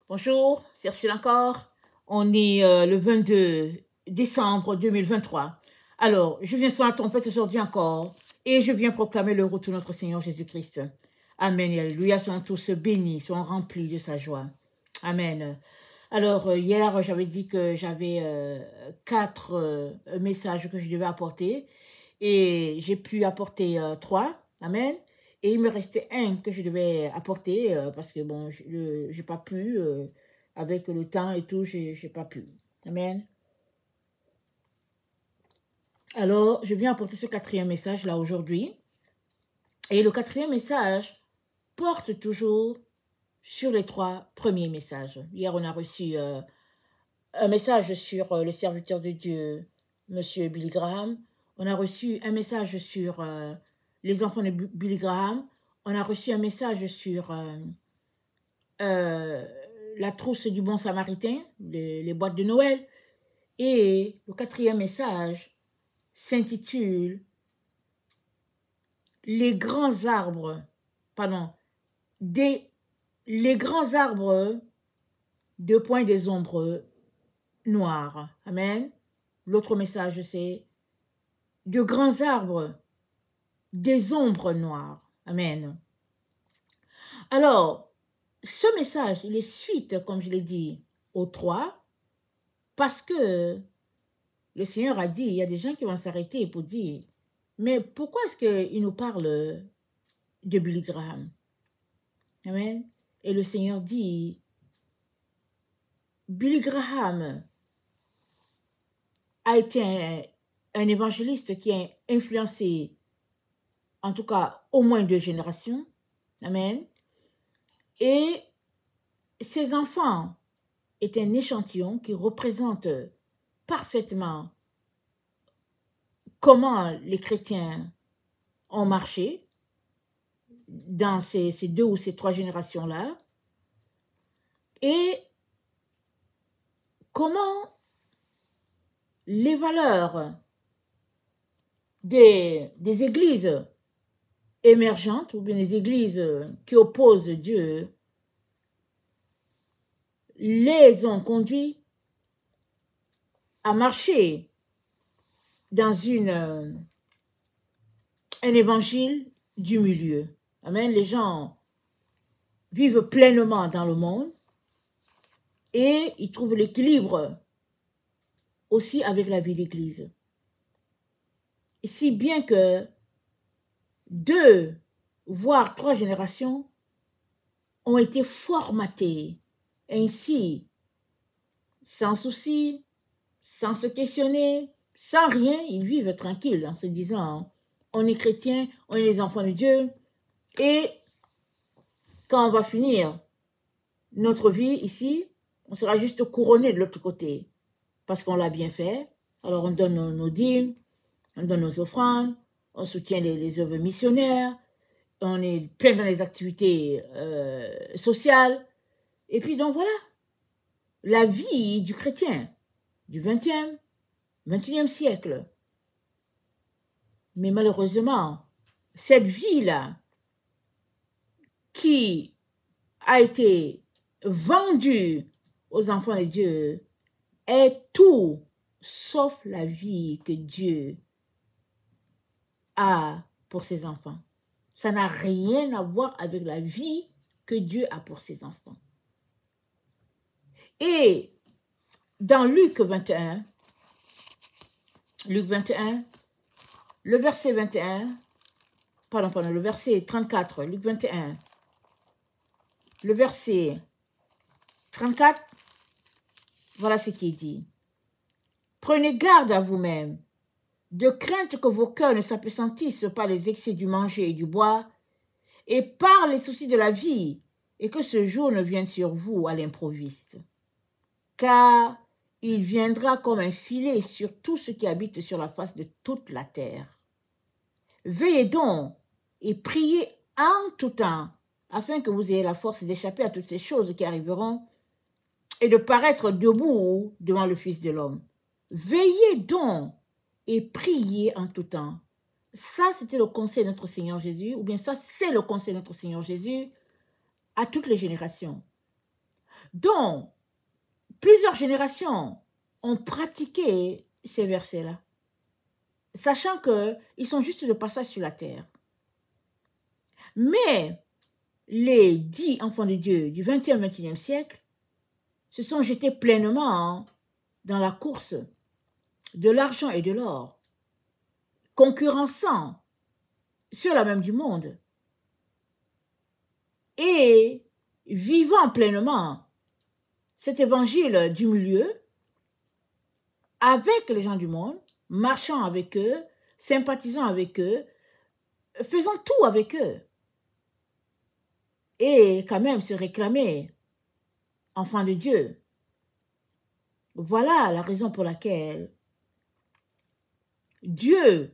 Bonjour, c'est Ursule encore. On est le 22 décembre 2023. Alors, je viens sur la trompette aujourd'hui encore et je viens proclamer le retour de notre Seigneur Jésus-Christ. Amen et alléluia, soyons tous bénis, soyons remplis de sa joie. Amen. Alors, hier, j'avais dit que j'avais 4 messages que je devais apporter et j'ai pu apporter 3. Amen. Et il me restait un que je devais apporter parce que bon, j'ai pas pu, avec le temps et tout, j'ai pas pu. Amen. Alors, je viens apporter ce 4e message là aujourd'hui. Et le 4e message porte toujours sur les 3 premiers messages. Hier, on a reçu un message sur le serviteur de Dieu, Monsieur Billy Graham. On a reçu un message sur les enfants de Billy Graham. On a reçu un message sur la trousse du bon samaritain, les boîtes de Noël. Et le 4e message s'intitule les grands arbres, les grands arbres de point des ombres noires. Amen. L'autre message, c'est de grands arbres des ombres noires. Amen. Alors, ce message, il est suite, comme je l'ai dit, aux 3, parce que le Seigneur a dit, il y a des gens qui vont s'arrêter pour dire, mais pourquoi est-ce qu'il nous parle de Billy Graham? Amen. Et le Seigneur dit, Billy Graham a été un évangéliste qui a influencé, en tout cas, au moins 2 générations. Amen. Et ses enfants est un échantillon qui représente parfaitement comment les chrétiens ont marché dans ces 2 ou ces 3 générations-là et comment les valeurs des églises émergentes ou bien les églises qui opposent Dieu les ont conduits à marcher dans un évangile du milieu. Amen. Les gens vivent pleinement dans le monde et ils trouvent l'équilibre aussi avec la vie d'église. Si bien que 2, voire 3 générations ont été formatées ainsi, sans souci, sans se questionner, sans rien, ils vivent tranquilles en se disant, on est chrétien, on est les enfants de Dieu, et quand on va finir notre vie ici, on sera juste couronné de l'autre côté, parce qu'on l'a bien fait. Alors on donne nos dîmes, on donne nos offrandes, on soutient les œuvres missionnaires, on est plein dans les activités sociales, et puis donc voilà, la vie du chrétien du 20e, 21e siècle. Mais malheureusement, cette vie-là qui a été vendue aux enfants de Dieu est tout sauf la vie que Dieu a pour ses enfants. Ça n'a rien à voir avec la vie que Dieu a pour ses enfants. Et dans Luc 21, le verset 21, le verset 34, Luc 21, le verset 34, voilà ce qui est dit. Prenez garde à vous-même, de crainte que vos cœurs ne s'appesantissent par les excès du manger et du boire, et par les soucis de la vie, et que ce jour ne vienne sur vous à l'improviste. Car il viendra comme un filet sur tout ce qui habite sur la face de toute la terre. Veillez donc et priez en tout temps, afin que vous ayez la force d'échapper à toutes ces choses qui arriveront et de paraître debout devant le Fils de l'homme. Veillez donc et priez en tout temps. Ça, c'était le conseil de notre Seigneur Jésus, ou bien ça, c'est le conseil de notre Seigneur Jésus à toutes les générations. Donc, plusieurs générations ont pratiqué ces versets-là, sachant qu'ils sont juste de passage sur la terre. Mais les 10 enfants de Dieu du 20e, 21e siècle se sont jetés pleinement dans la course de l'argent et de l'or, concurrençant ceux-là même du monde et vivant pleinement cet évangile du milieu avec les gens du monde, marchant avec eux, sympathisant avec eux, faisant tout avec eux. Et quand même se réclamer enfant de Dieu. Voilà la raison pour laquelle Dieu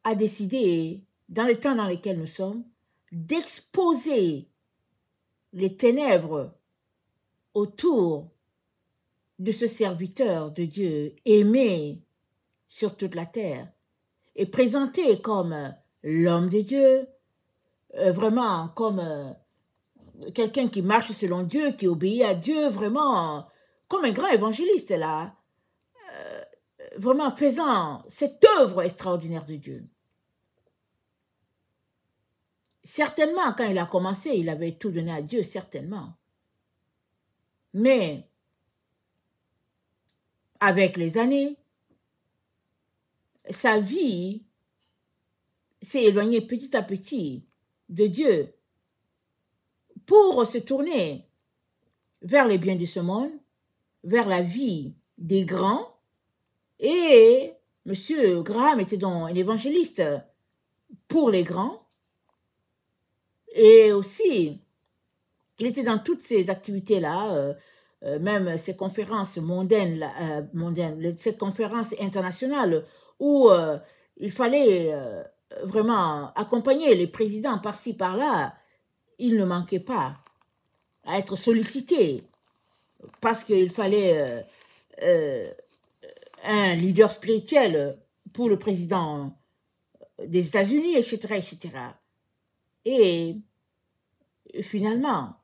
a décidé, dans les temps dans lesquels nous sommes, d'exposer les ténèbres autour de ce serviteur de Dieu aimé sur toute la terre et présenté comme l'homme de Dieu, vraiment comme quelqu'un qui marche selon Dieu, qui obéit à Dieu, vraiment comme un grand évangéliste là, vraiment faisant cette œuvre extraordinaire de Dieu. Certainement, quand il a commencé, il avait tout donné à Dieu, certainement. Mais avec les années, sa vie s'est éloignée petit à petit de Dieu pour se tourner vers les biens de ce monde, vers la vie des grands. Et M. Graham était donc un évangéliste pour les grands. Et aussi, il était dans toutes ces activités-là, même ces conférences mondaines, ces conférences internationales où il fallait vraiment accompagner les présidents par-ci, par-là. Il ne manquait pas à être sollicité parce qu'il fallait un leader spirituel pour le président des États-Unis, etc., etc. Et finalement,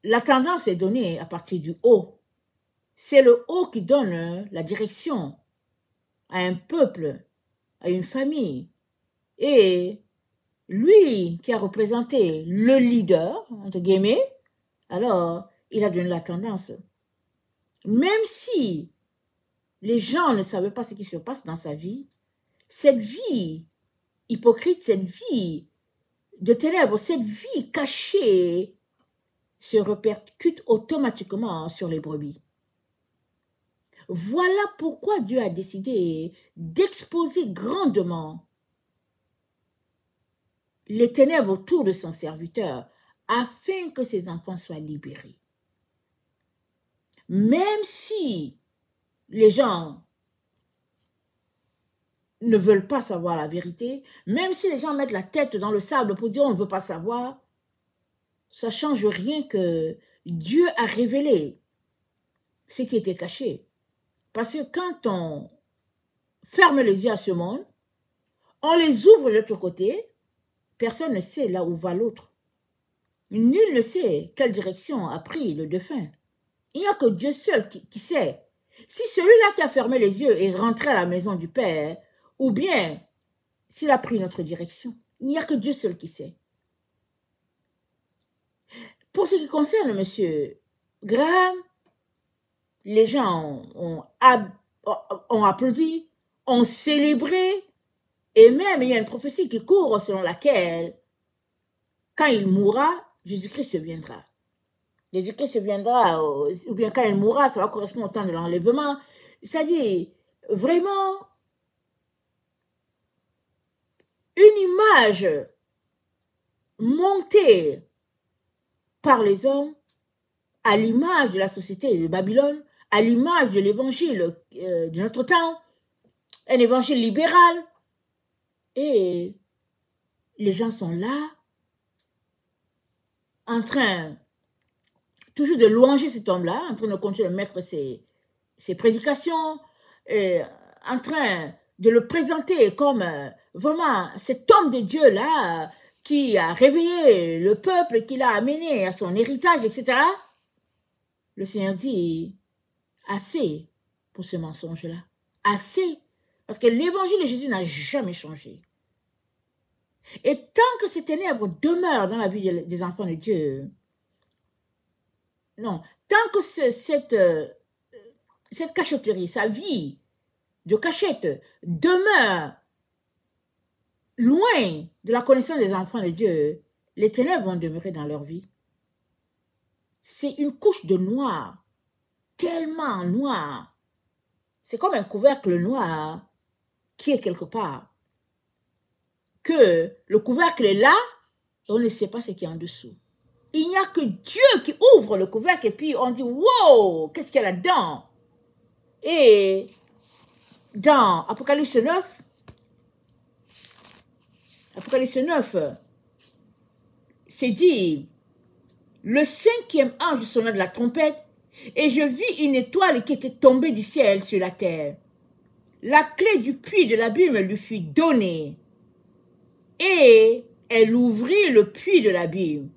la tendance est donnée à partir du haut. C'est le haut qui donne la direction à un peuple, à une famille. Et lui qui a représenté le leader, entre guillemets, alors il a donné la tendance. Même si les gens ne savaient pas ce qui se passe dans sa vie, cette vie hypocrite, cette vie de ténèbres, cette vie cachée se répercute automatiquement sur les brebis. Voilà pourquoi Dieu a décidé d'exposer grandement les ténèbres autour de son serviteur afin que ses enfants soient libérés. Même si les gens ne veulent pas savoir la vérité, même si les gens mettent la tête dans le sable pour dire on ne veut pas savoir, ça ne change rien que Dieu a révélé ce qui était caché. Parce que quand on ferme les yeux à ce monde, on les ouvre de l'autre côté, personne ne sait là où va l'autre. Nul ne sait quelle direction a pris le défunt. Il n'y a que Dieu seul qui sait. Si celui-là qui a fermé les yeux est rentré à la maison du Père, ou bien s'il a pris notre direction, il n'y a que Dieu seul qui sait. Pour ce qui concerne M. Graham, les gens ont applaudi, ont célébré, et même il y a une prophétie qui court selon laquelle, quand il mourra, Jésus-Christ viendra. Jésus-Christ viendra, ou bien quand il mourra, ça va correspondre au temps de l'enlèvement. C'est-à-dire, vraiment, une image montée par les hommes à l'image de la société de Babylone, à l'image de l'évangile de notre temps, un évangile libéral. Et les gens sont là, en train toujours de louanger cet homme-là, en train de continuer de mettre ses prédications, en train de le présenter comme vraiment cet homme de Dieu-là qui a réveillé le peuple, qui l'a amené à son héritage, etc. Le Seigneur dit, assez pour ce mensonge-là. Assez. Parce que l'évangile de Jésus n'a jamais changé. Et tant que ces ténèbres demeurent dans la vie des enfants de Dieu, non, tant que cette cachotterie, sa vie de cachette demeure loin de la connaissance des enfants de Dieu, les ténèbres vont demeurer dans leur vie. C'est une couche de noir, tellement noir. C'est comme un couvercle noir qui est quelque part. Que le couvercle est là, et on ne sait pas ce qu'il y a en dessous. Il n'y a que Dieu qui ouvre le couvercle et puis on dit, wow, qu'est-ce qu'il y a là-dedans? Et dans Apocalypse 9, c'est dit, le cinquième ange sonna de la trompette et je vis une étoile qui était tombée du ciel sur la terre. La clé du puits de l'abîme lui fut donnée et elle ouvrit le puits de l'abîme.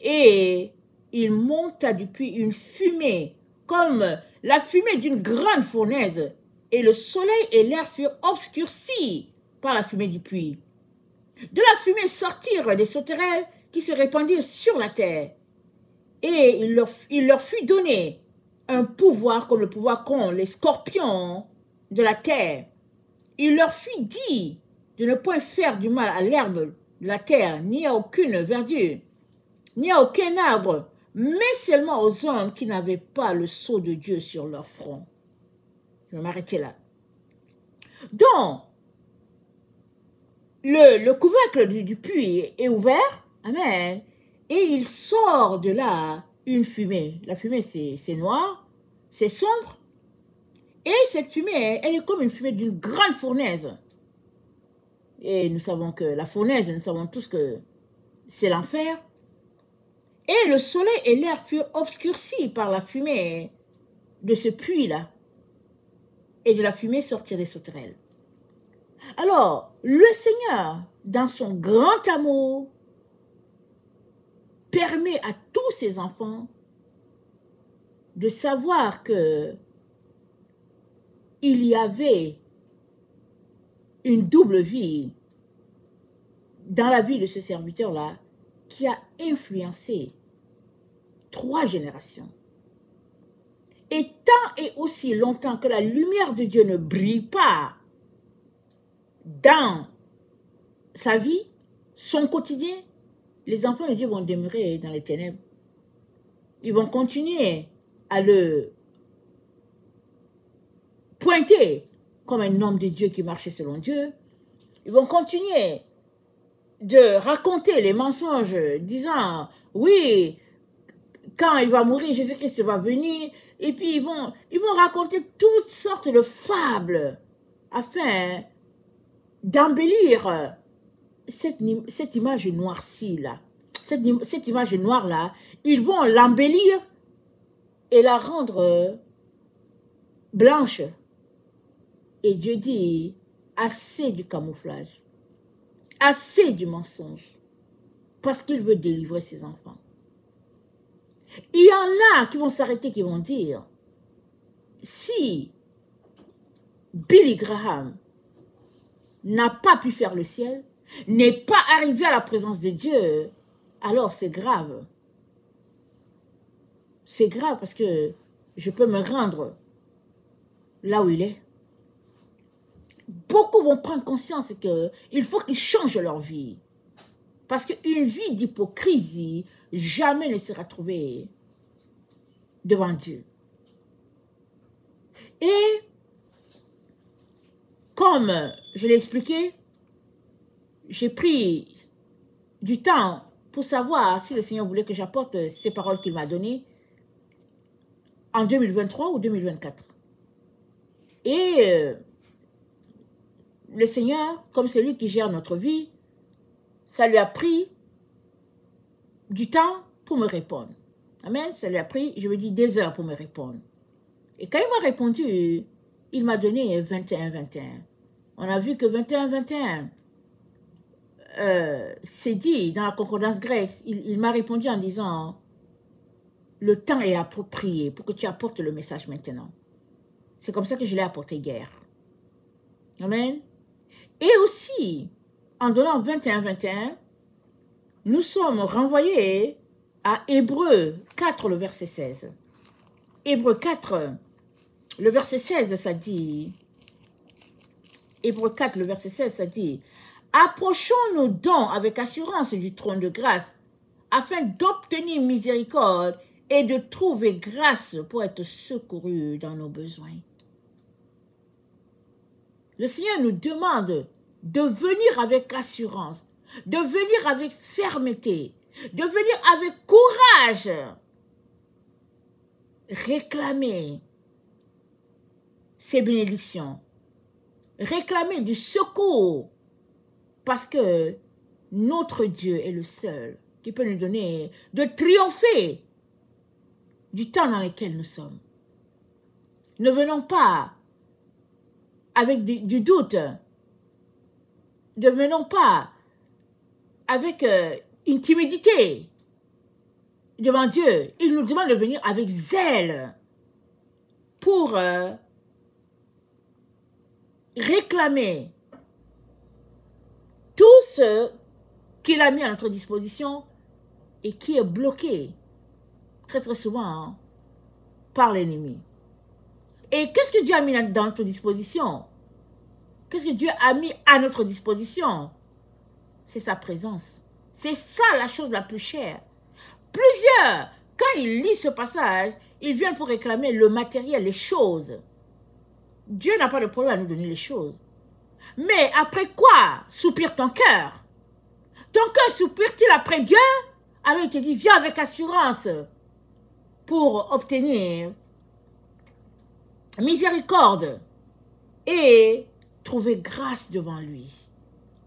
Et il monta du puits une fumée comme la fumée d'une grande fournaise et le soleil et l'air furent obscurcis par la fumée du puits. De la fumée sortirent des sauterelles qui se répandirent sur la terre. Et il leur fut donné un pouvoir comme le pouvoir qu'ont les scorpions de la terre. Il leur fut dit de ne point faire du mal à l'herbe de la terre, ni à aucune verdure, ni à aucun arbre, mais seulement aux hommes qui n'avaient pas le sceau de Dieu sur leur front. Je vais m'arrêter là. Donc, le couvercle du puits est ouvert, amen, et il sort de là une fumée. La fumée, c'est noir, c'est sombre, et cette fumée, elle est comme une fumée d'une grande fournaise. Et nous savons que la fournaise, nous savons tous que c'est l'enfer. Et le soleil et l'air furent obscurcis par la fumée de ce puits-là. Et de la fumée sortirent des sauterelles. Alors, le Seigneur, dans son grand amour, permet à tous ses enfants de savoir que il y avait une double vie dans la vie de ce serviteur-là qui a influencé 3 générations. Et tant et aussi longtemps que la lumière de Dieu ne brille pas dans sa vie, son quotidien, les enfants de Dieu vont demeurer dans les ténèbres. Ils vont continuer à le pointer comme un homme de Dieu qui marchait selon Dieu. Ils vont continuer de raconter les mensonges disant, oui, quand il va mourir, Jésus-Christ va venir. Et puis ils vont raconter toutes sortes de fables afin d'embellir cette image noircie-là. Cette image noire-là, ils vont l'embellir et la rendre blanche. Et Dieu dit, assez du camouflage, assez du mensonge, parce qu'il veut délivrer ses enfants. Il y en a qui vont s'arrêter, qui vont dire, si Billy Graham n'a pas pu faire le ciel, n'est pas arrivé à la présence de Dieu, alors c'est grave. C'est grave parce que je peux me rendre là où il est. Beaucoup vont prendre conscience qu'il faut qu'ils changent leur vie. Parce qu'une vie d'hypocrisie jamais ne sera trouvée devant Dieu. Et comme je l'ai expliqué, j'ai pris du temps pour savoir si le Seigneur voulait que j'apporte ces paroles qu'il m'a données en 2023 ou 2024. Et le Seigneur, comme c'est lui qui gère notre vie, ça lui a pris du temps pour me répondre. Amen. Ça lui a pris, je veux dire, des heures pour me répondre. Et quand il m'a répondu, il m'a donné 21-21. On a vu que 21-21, c'est dit dans la concordance grecque, il m'a répondu en disant, le temps est approprié pour que tu apportes le message maintenant. C'est comme ça que je l'ai apporté hier. Amen. Et aussi, en donnant 21-21, nous sommes renvoyés à Hébreux 4, le verset 16. Hébreux 4, le verset 16, ça dit, Hébreux 4, le verset 16, ça dit, approchons-nous donc avec assurance du trône de grâce, afin d'obtenir miséricorde et de trouver grâce pour être secourus dans nos besoins. Le Seigneur nous demande de venir avec assurance, de venir avec fermeté, de venir avec courage, réclamer ses bénédictions, réclamer du secours, parce que notre Dieu est le seul qui peut nous donner de triompher du temps dans lequel nous sommes. Ne venons pas avec du doute, ne venons pas avec une timidité devant Dieu. Il nous demande de venir avec zèle pour réclamer tout ce qu'il a mis à notre disposition et qui est bloqué très très souvent par l'ennemi. Et qu'est-ce que Dieu a mis dans notre disposition? Qu'est-ce que Dieu a mis à notre disposition? C'est sa présence. C'est ça la chose la plus chère. Plusieurs, quand ils lisent ce passage, ils viennent pour réclamer le matériel, les choses. Dieu n'a pas de problème à nous donner les choses. Mais après quoi soupire ton cœur? Ton cœur soupire-t-il après Dieu? Alors il te dit, viens avec assurance pour obtenir miséricorde et trouver grâce devant lui.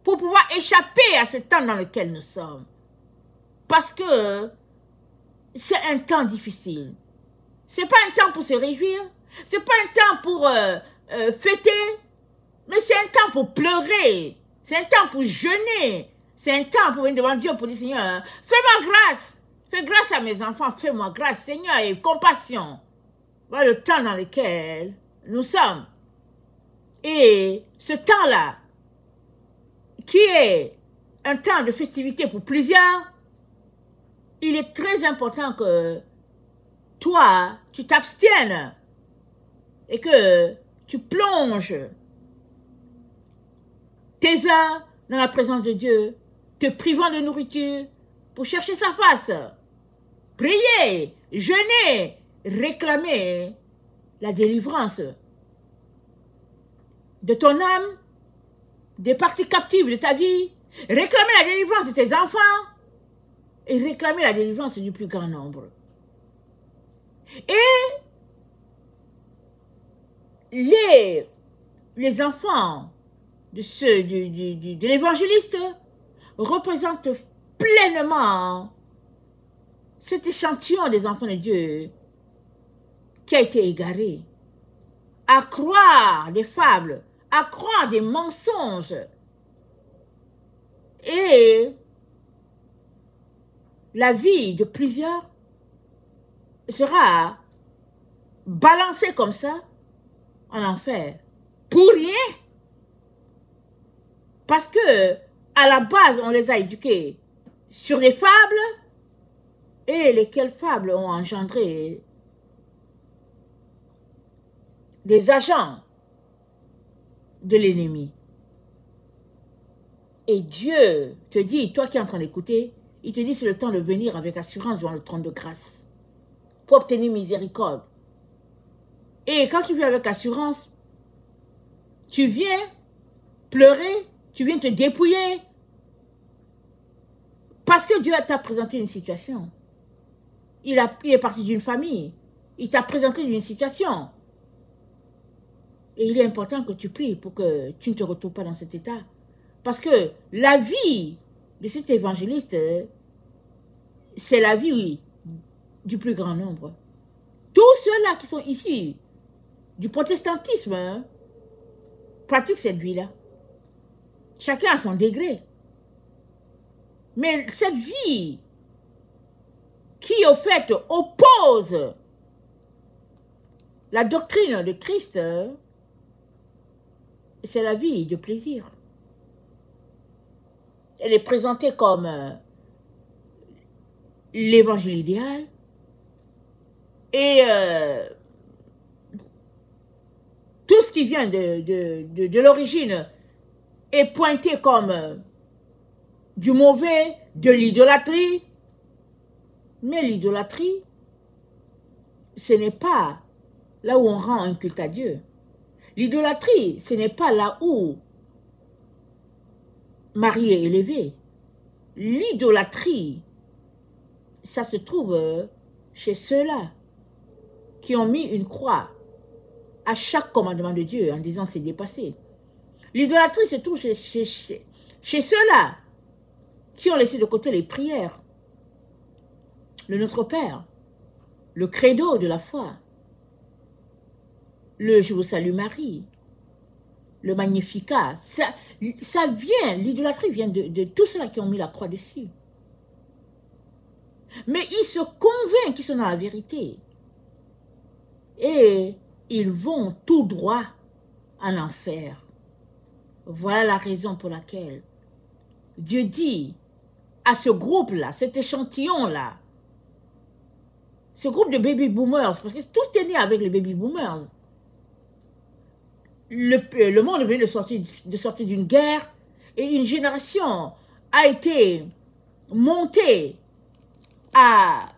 Pour pouvoir échapper à ce temps dans lequel nous sommes. Parce que c'est un temps difficile. Ce n'est pas un temps pour se réjouir. Ce n'est pas un temps pour fêter. Mais c'est un temps pour pleurer. C'est un temps pour jeûner. C'est un temps pour venir devant Dieu pour dire, Seigneur, fais-moi grâce. Fais grâce à mes enfants. Fais-moi grâce, Seigneur, et compassion. Voilà le temps dans lequel nous sommes. Et ce temps-là, qui est un temps de festivité pour plusieurs, il est très important que toi, tu t'abstiennes et que tu plonges tes heures dans la présence de Dieu, te privant de nourriture pour chercher sa face, prier, jeûner, réclamer la délivrance de ton âme, des parties captives de ta vie, réclamer la délivrance de tes enfants et réclamer la délivrance du plus grand nombre. Et les enfants de l'évangéliste représentent pleinement cet échantillon des enfants de Dieu qui a été égaré à croire des fables, à croire des mensonges. Et la vie de plusieurs sera balancée comme ça en enfer. Pour rien. Parce que à la base, on les a éduqués sur des fables et lesquelles fables ont engendré des agents de l'ennemi. Et Dieu te dit, toi qui es en train d'écouter, il te dit c'est le temps de venir avec assurance devant le trône de grâce pour obtenir miséricorde. Et quand tu viens avec assurance, tu viens pleurer, tu viens te dépouiller parce que Dieu t'a présenté une situation. Il est parti d'une famille, il t'a présenté une situation. Et il est important que tu pries pour que tu ne te retrouves pas dans cet état. Parce que la vie de cet évangéliste, c'est la vie du plus grand nombre. Tous ceux-là qui sont issus du protestantisme pratiquent cette vie-là. Chacun à son degré. Mais cette vie qui, au fait, oppose la doctrine de Christ, c'est la vie de plaisir. Elle est présentée comme l'évangile idéal et tout ce qui vient de l'origine est pointé comme du mauvais, de l'idolâtrie. Mais l'idolâtrie, ce n'est pas là où on rend un culte à Dieu. L'idolâtrie, ce n'est pas là où Marie est élevée. L'idolâtrie, ça se trouve chez ceux-là qui ont mis une croix à chaque commandement de Dieu en disant c'est dépassé. L'idolâtrie se trouve chez ceux-là qui ont laissé de côté les prières, le Notre Père, le credo de la foi, le Je vous salue Marie, le Magnificat. Ça vient, l'idolâtrie vient de tous ceux-là qui ont mis la croix dessus. Mais ils se convainquent qu'ils sont dans la vérité. Et ils vont tout droit en enfer. Voilà la raison pour laquelle Dieu dit à ce groupe-là, cet échantillon-là, ce groupe de baby boomers, parce que tout est né avec les baby boomers. Le monde vient de sortir d'une guerre et une génération a été montée à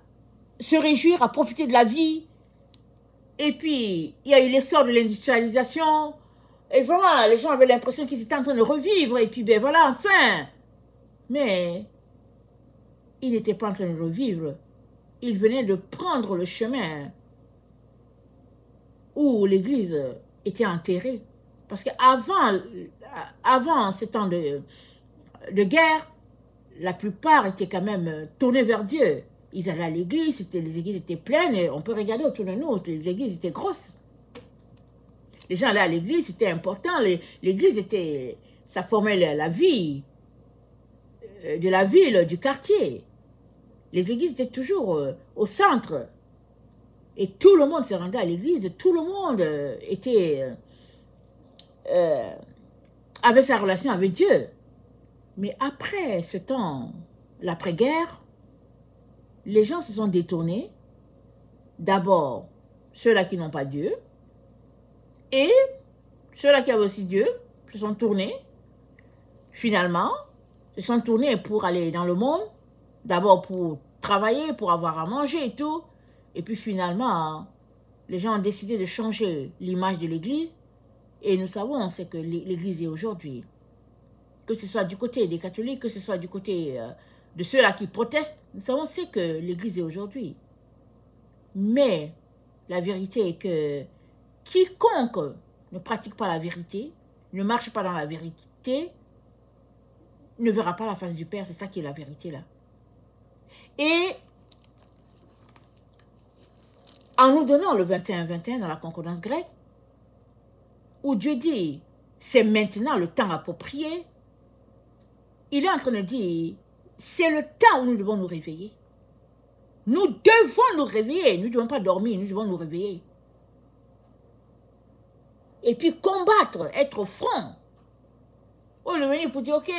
se réjouir, à profiter de la vie. Et puis, il y a eu l'essor de l'industrialisation. Et vraiment, les gens avaient l'impression qu'ils étaient en train de revivre. Et puis, ben voilà, enfin. Mais, ils n'étaient pas en train de revivre. Ils venaient de prendre le chemin où l'Église était enterrée. Parce qu'avant ces temps de guerre, la plupart étaient quand même tournés vers Dieu. Ils allaient à l'église, les églises étaient pleines, et on peut regarder autour de nous, les églises étaient grosses. Les gens allaient à l'église, c'était important, l'église était, ça formait la vie de la ville, du quartier. Les églises étaient toujours au centre. Et tout le monde se rendait à l'église, tout le monde avait sa relation avec Dieu. Mais après ce temps, l'après-guerre, les gens se sont détournés. D'abord, ceux-là qui n'ont pas Dieu. Et ceux-là qui avaient aussi Dieu se sont tournés. Finalement, se sont tournés pour aller dans le monde. D'abord pour travailler, pour avoir à manger et tout. Et puis finalement, les gens ont décidé de changer l'image de l'Église. Et nous savons ce que l'Église est aujourd'hui. Que ce soit du côté des catholiques, que ce soit du côté de ceux-là qui protestent, nous savons ce que l'Église est aujourd'hui. Mais la vérité est que quiconque ne pratique pas la vérité, ne marche pas dans la vérité, ne verra pas la face du Père. C'est ça qui est la vérité là. Et en nous donnant le 21-21 dans la concordance grecque, où Dieu dit, c'est maintenant le temps approprié, il est en train de dire, c'est le temps où nous devons nous réveiller. Nous devons nous réveiller, nous ne devons pas dormir, nous devons nous réveiller. Et puis combattre, être au front. Au lieu de venir pour dire, ok,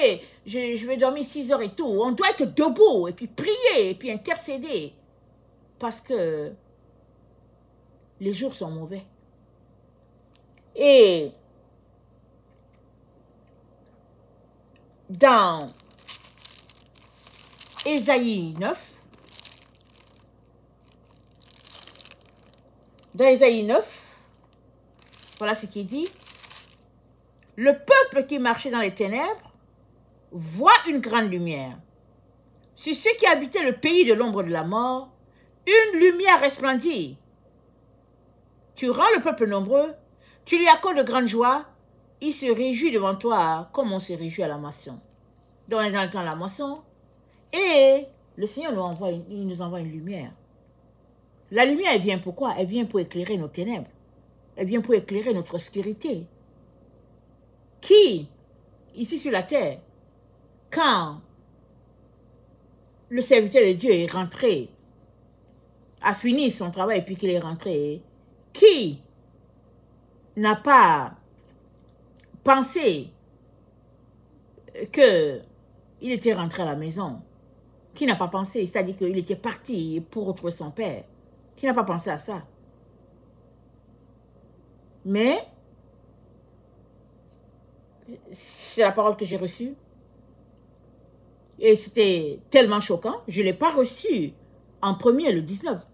je vais dormir 6 heures et tout. On doit être debout, et puis prier, et puis intercéder. Parce que les jours sont mauvais. Et dans Ésaïe 9, voilà ce qu'il dit. Le peuple qui marchait dans les ténèbres voit une grande lumière. Sur ceux qui habitaient le pays de l'ombre de la mort, une lumière resplendit. Tu rends le peuple nombreux, tu lui accordes de grandes joies, il se réjouit devant toi comme on se réjouit à la moisson. Donc on est dans le temps de la moisson, et le Seigneur nous envoie une lumière. La lumière, elle vient pourquoi? Elle vient pour éclairer nos ténèbres. Elle vient pour éclairer notre obscurité. Qui, ici sur la terre, quand le serviteur de Dieu est rentré, a fini son travail et puis qu'il est rentré, qui n'a pas pensé qu'il était rentré à la maison? Qui n'a pas pensé? C'est-à-dire qu'il était parti pour retrouver son père. Qui n'a pas pensé à ça? Mais c'est la parole que j'ai reçue. Et c'était tellement choquant. Je ne l'ai pas reçue en premier, le 19.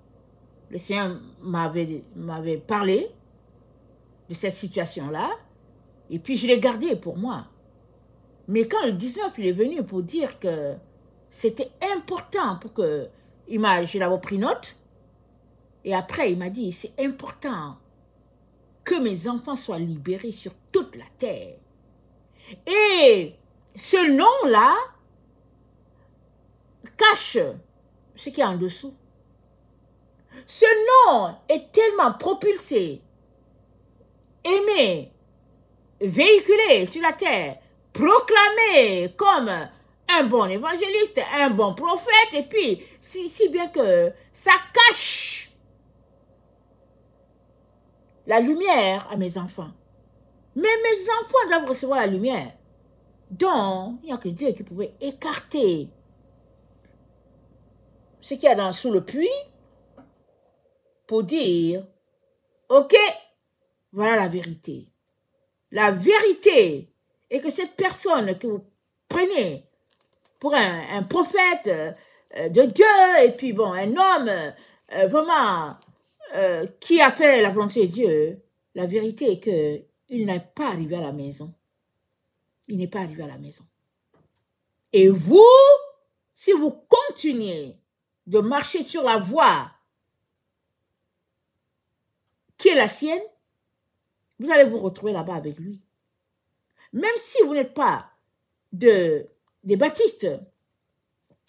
Le Seigneur m'avait parlé de cette situation-là. Et puis je l'ai gardé pour moi. Mais quand le 19, il est venu pour dire que c'était important pour que... Je l'avais pris note. Et après, il m'a dit, c'est important que mes enfants soient libérés sur toute la terre. Et ce nom-là cache ce qui est en dessous. Ce nom est tellement propulsé, aimé, véhiculé sur la terre, proclamé comme un bon évangéliste, un bon prophète, et puis si bien que ça cache la lumière à mes enfants. Mais mes enfants doivent recevoir la lumière. Donc, il n'y a que Dieu qui pouvait écarter ce qu'il y a sous le puits pour dire, ok, voilà la vérité. La vérité est que cette personne que vous prenez pour un prophète de Dieu, et puis bon, un homme vraiment qui a fait la volonté de Dieu, la vérité est qu'il n'est pas arrivé à la maison. Il n'est pas arrivé à la maison. Et vous, si vous continuez de marcher sur la voie qui est la sienne, vous allez vous retrouver là-bas avec lui. Même si vous n'êtes pas des baptistes,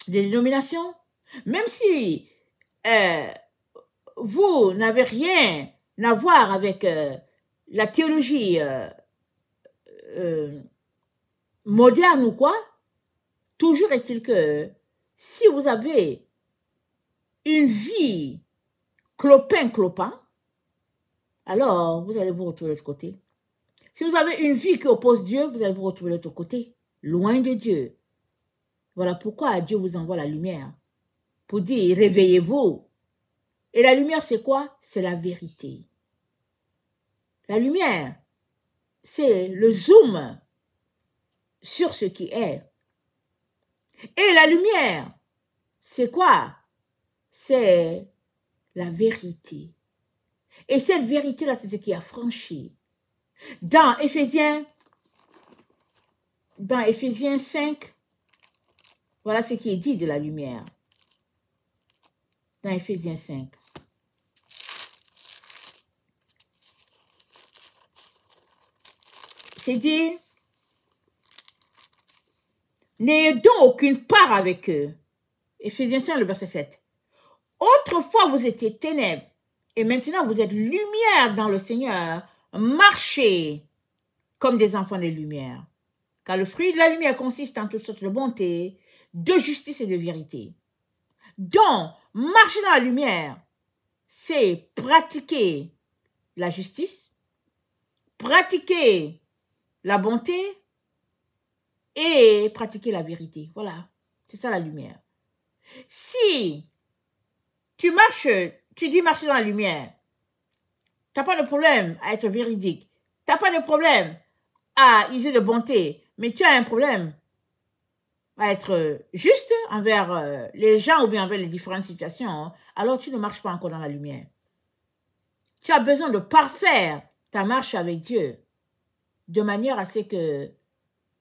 des dénominations, même si vous n'avez rien à voir avec la théologie moderne ou quoi, toujours est-il que si vous avez une vie clopin-clopin, alors vous allez vous retrouver de l'autre côté. Si vous avez une vie qui oppose Dieu, vous allez vous retrouver de l'autre côté, loin de Dieu. Voilà pourquoi Dieu vous envoie la lumière, pour dire réveillez-vous. Et la lumière, c'est quoi? C'est la vérité. La lumière, c'est le zoom sur ce qui est. Et la lumière, c'est quoi? C'est la vérité. Et cette vérité-là, c'est ce qui a franchi. Dans Éphésiens 5, voilà ce qui est dit de la lumière. Dans Éphésiens 5. C'est dit, n'ayez donc aucune part avec eux. Éphésiens 5, le verset 7. Autrefois, vous étiez ténèbres, et maintenant vous êtes lumière dans le Seigneur. Marchez comme des enfants de lumière. Car le fruit de la lumière consiste en toutes sortes de bonté, de justice et de vérité. Donc, marcher dans la lumière, c'est pratiquer la justice, pratiquer la bonté et pratiquer la vérité. Voilà, c'est ça la lumière. Si tu dis marcher dans la lumière, tu n'as pas de problème à être véridique, tu n'as pas de problème à user de bonté, mais tu as un problème à être juste envers les gens ou bien envers les différentes situations, alors tu ne marches pas encore dans la lumière. Tu as besoin de parfaire ta marche avec Dieu, de manière à ce que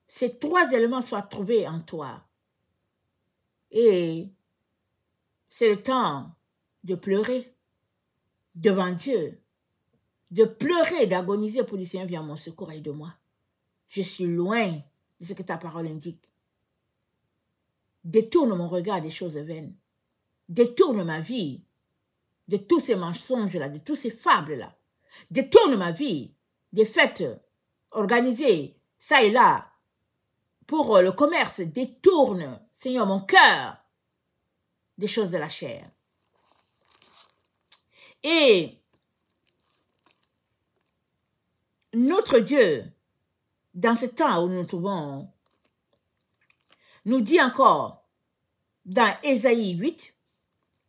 ces trois éléments soient trouvés en toi. Et c'est le temps de pleurer devant Dieu, de pleurer, d'agoniser pour dire Seigneur, viens à mon secours, aide-moi. Je suis loin de ce que ta parole indique. Détourne mon regard des choses vaines. Détourne ma vie de tous ces mensonges-là, de tous ces fables-là. Détourne ma vie des fêtes organisées, ça et là, pour le commerce. Détourne, Seigneur, mon cœur des choses de la chair. Et notre Dieu, dans ce temps où nous nous trouvons, nous dit encore dans Ésaïe 8,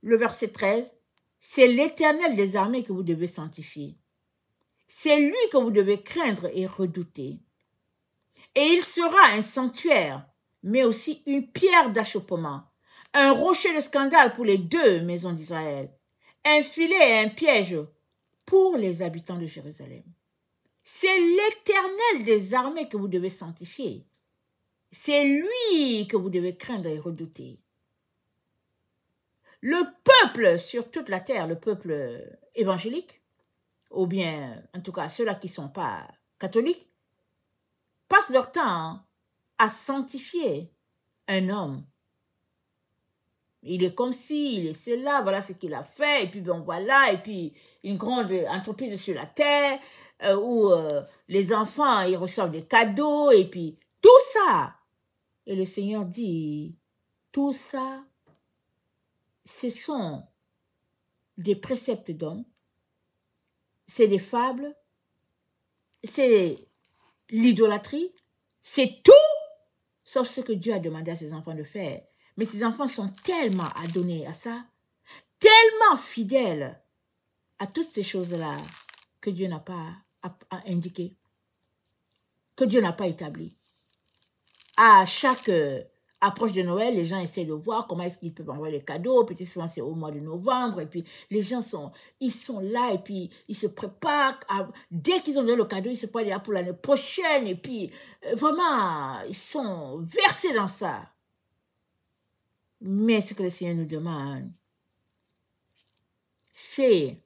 le verset 13, c'est l'Éternel des armées que vous devez sanctifier. C'est lui que vous devez craindre et redouter. Et il sera un sanctuaire, mais aussi une pierre d'achoppement, un rocher de scandale pour les deux maisons d'Israël, un filet et un piège pour les habitants de Jérusalem. C'est l'Éternel des armées que vous devez sanctifier. C'est lui que vous devez craindre et redouter. Le peuple sur toute la terre, le peuple évangélique, ou bien en tout cas ceux-là qui ne sont pas catholiques, passent leur temps à sanctifier un homme. Il est comme ci, il est cela, voilà ce qu'il a fait, et puis bon voilà, et puis une grande entreprise sur la terre, où les enfants ils reçoivent des cadeaux, et puis tout ça. Et le Seigneur dit, tout ça, ce sont des préceptes d'hommes, c'est des fables, c'est l'idolâtrie, c'est tout, sauf ce que Dieu a demandé à ses enfants de faire. Mais ces enfants sont tellement adonnés à ça, tellement fidèles à toutes ces choses-là que Dieu n'a pas indiqué, que Dieu n'a pas établi. À chaque approche de Noël, les gens essaient de voir comment est-ce qu'ils peuvent envoyer les cadeaux. Puis souvent, c'est au mois de novembre. Et puis, les gens sont là et puis ils se préparent. Dès qu'ils ont donné le cadeau, ils se préparent pour l'année prochaine. Et puis, vraiment, ils sont versés dans ça. Mais ce que le Seigneur nous demande, c'est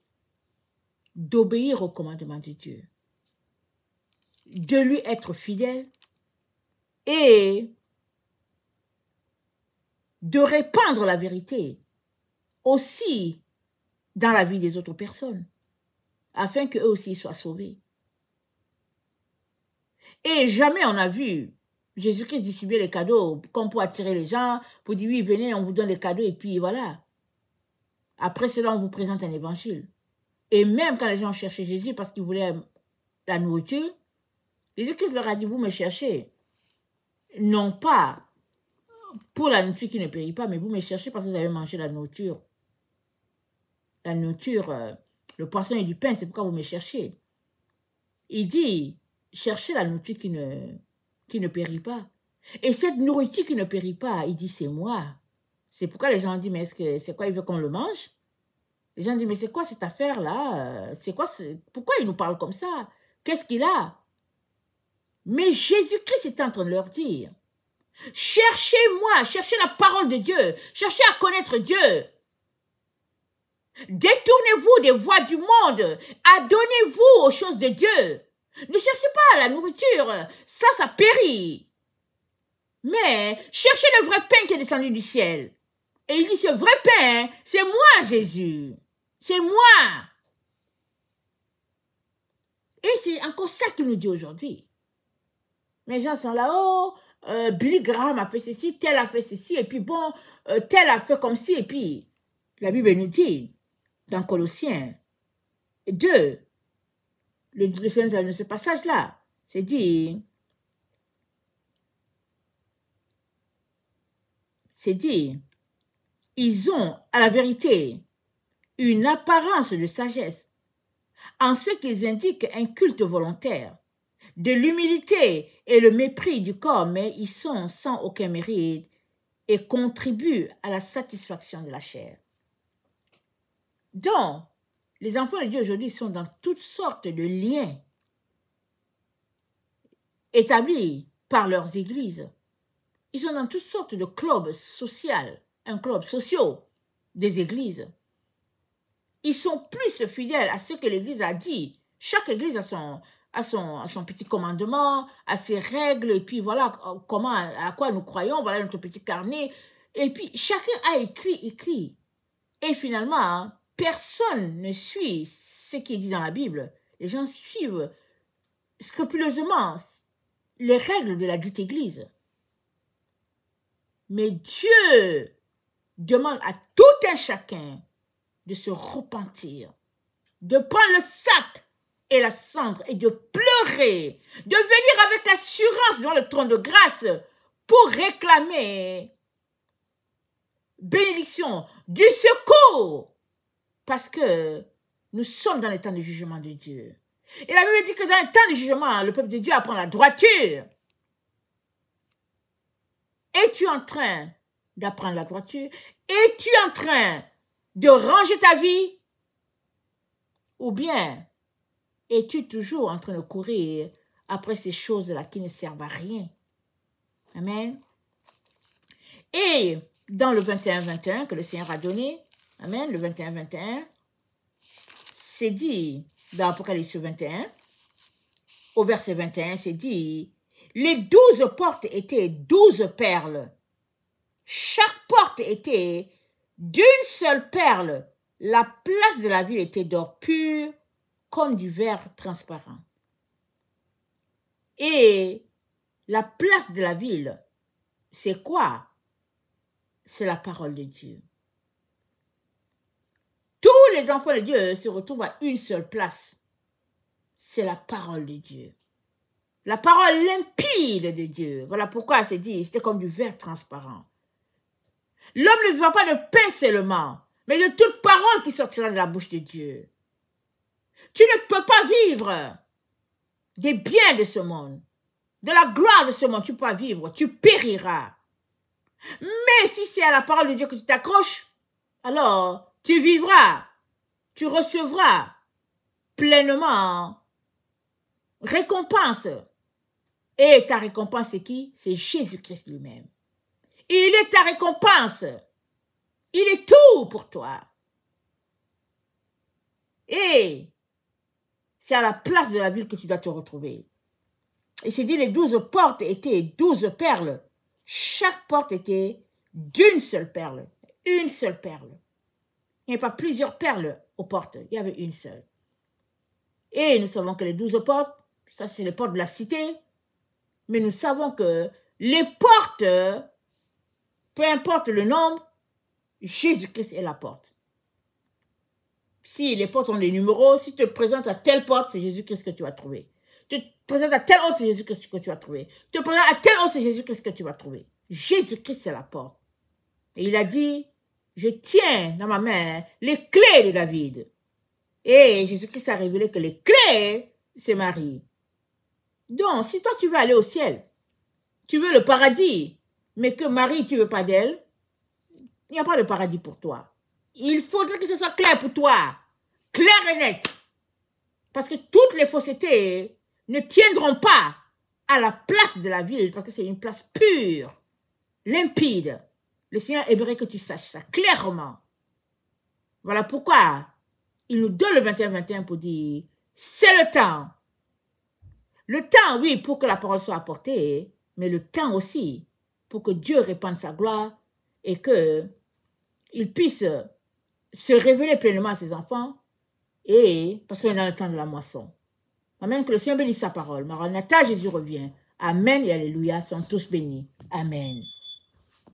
d'obéir au commandement de Dieu, de lui être fidèle et de répandre la vérité aussi dans la vie des autres personnes, afin qu'eux aussi soient sauvés. Et jamais on a vu Jésus-Christ distribuer les cadeaux comme pour attirer les gens, pour dire oui, venez, on vous donne les cadeaux et puis voilà. Après cela, on vous présente un évangile. Et même quand les gens cherchaient Jésus parce qu'ils voulaient la nourriture, Jésus-Christ leur a dit, vous me cherchez, non pas pour la nourriture qui ne périt pas, mais vous me cherchez parce que vous avez mangé la nourriture. La nourriture, le poisson et du pain, c'est pourquoi vous me cherchez. Il dit, cherchez la nourriture qui ne périt pas. Et cette nourriture qui ne périt pas, il dit, c'est moi. C'est pourquoi les gens disent, mais c'est quoi, il veut qu'on le mange? Les gens disent, mais c'est quoi cette affaire-là? C'est quoi, pourquoi il nous parle comme ça? Qu'est-ce qu'il a? Mais Jésus-Christ est en train de leur dire, cherchez-moi, cherchez la parole de Dieu, cherchez à connaître Dieu. Détournez-vous des voies du monde, adonnez-vous aux choses de Dieu. Ne cherchez pas la nourriture, ça périt. Mais cherchez le vrai pain qui est descendu du ciel. Et il dit, ce vrai pain, c'est moi, Jésus. C'est moi. Et c'est encore ça qu'il nous dit aujourd'hui. Les gens sont là, oh, Billy Graham a fait ceci, tel a fait ceci, et puis bon, tel a fait comme ci, et puis la Bible nous dit, dans Colossiens 2, le Seigneur de ce passage-là, c'est dit, ils ont, à la vérité, une apparence de sagesse, en ce qu'ils indiquent un culte volontaire, de l'humilité et le mépris du corps, mais ils sont sans aucun mérite et contribuent à la satisfaction de la chair. Donc, les enfants de Dieu aujourd'hui sont dans toutes sortes de liens établis par leurs églises. Ils sont dans toutes sortes de clubs sociaux, un club social des églises. Ils sont plus fidèles à ce que l'église a dit. Chaque église a son petit commandement, a ses règles, et puis voilà à quoi nous croyons, voilà notre petit carnet. Et puis chacun a écrit. Et finalement, personne ne suit ce qui est dit dans la Bible. Les gens suivent scrupuleusement les règles de la dite église. Mais Dieu demande à tout un chacun de se repentir, de prendre le sac et la cendre et de pleurer, de venir avec assurance devant le trône de grâce pour réclamer bénédiction, du secours, parce que nous sommes dans les temps de jugement de Dieu. Et la Bible dit que dans les temps de jugement, le peuple de Dieu apprend la droiture. Es-tu en train d'apprendre la droiture? Es-tu en train de ranger ta vie? Ou bien es-tu toujours en train de courir après ces choses-là qui ne servent à rien? Amen. Et dans le 21-21 que le Seigneur a donné, amen, le 21-21, c'est dit dans Apocalypse 21, au verset 21, c'est dit, les 12 portes étaient 12 perles. Chaque porte était d'une seule perle. La place de la ville était d'or pur, comme du verre transparent. Et la place de la ville, c'est quoi? C'est la parole de Dieu. Tous les enfants de Dieu se retrouvent à une seule place. C'est la parole de Dieu. La parole limpide de Dieu. Voilà pourquoi c'est dit, c'était comme du verre transparent. L'homme ne vivra pas de pain seulement, mais de toute parole qui sortira de la bouche de Dieu. Tu ne peux pas vivre des biens de ce monde, de la gloire de ce monde. Tu ne peux pas vivre, tu périras. Mais si c'est à la parole de Dieu que tu t'accroches, alors tu vivras, tu recevras pleinement récompense. Et ta récompense, c'est qui? C'est Jésus-Christ lui-même. Il est ta récompense. Il est tout pour toi. Et c'est à la place de la ville que tu dois te retrouver. Et c'est dit, les 12 portes étaient 12 perles. Chaque porte était d'une seule perle. Une seule perle. Il n'y avait pas plusieurs perles aux portes. Il y avait une seule. Et nous savons que les 12 portes, ça c'est les portes de la cité. Mais nous savons que les portes, peu importe le nombre, Jésus-Christ est la porte. Si les portes ont des numéros, si tu te présentes à telle porte, c'est Jésus-Christ que tu vas trouver. Tu te présentes à telle autre, c'est Jésus-Christ que tu vas trouver. Tu te présentes à telle autre, c'est Jésus-Christ que tu vas trouver. Jésus-Christ, c'est la porte. Et il a dit, je tiens dans ma main les clés de David. Et Jésus-Christ a révélé que les clés, c'est Marie. Donc, si toi, tu veux aller au ciel, tu veux le paradis, mais que Marie, tu ne veux pas d'elle, il n'y a pas de paradis pour toi. Il faudrait que ce soit clair pour toi, clair et net. Parce que toutes les faussetés ne tiendront pas à la place de la ville, parce que c'est une place pure, limpide. Le Seigneur aimerait que tu saches ça clairement. Voilà pourquoi il nous donne le 21-21 pour dire, c'est le temps. Le temps, oui, pour que la parole soit apportée, mais le temps aussi pour que Dieu répande sa gloire et qu'il puisse se révéler pleinement à ses enfants, et parce qu'on est dans le temps de la moisson. Amen, que le Seigneur bénisse sa parole. Maranatha, Jésus revient. Amen et alléluia, sont tous bénis. Amen.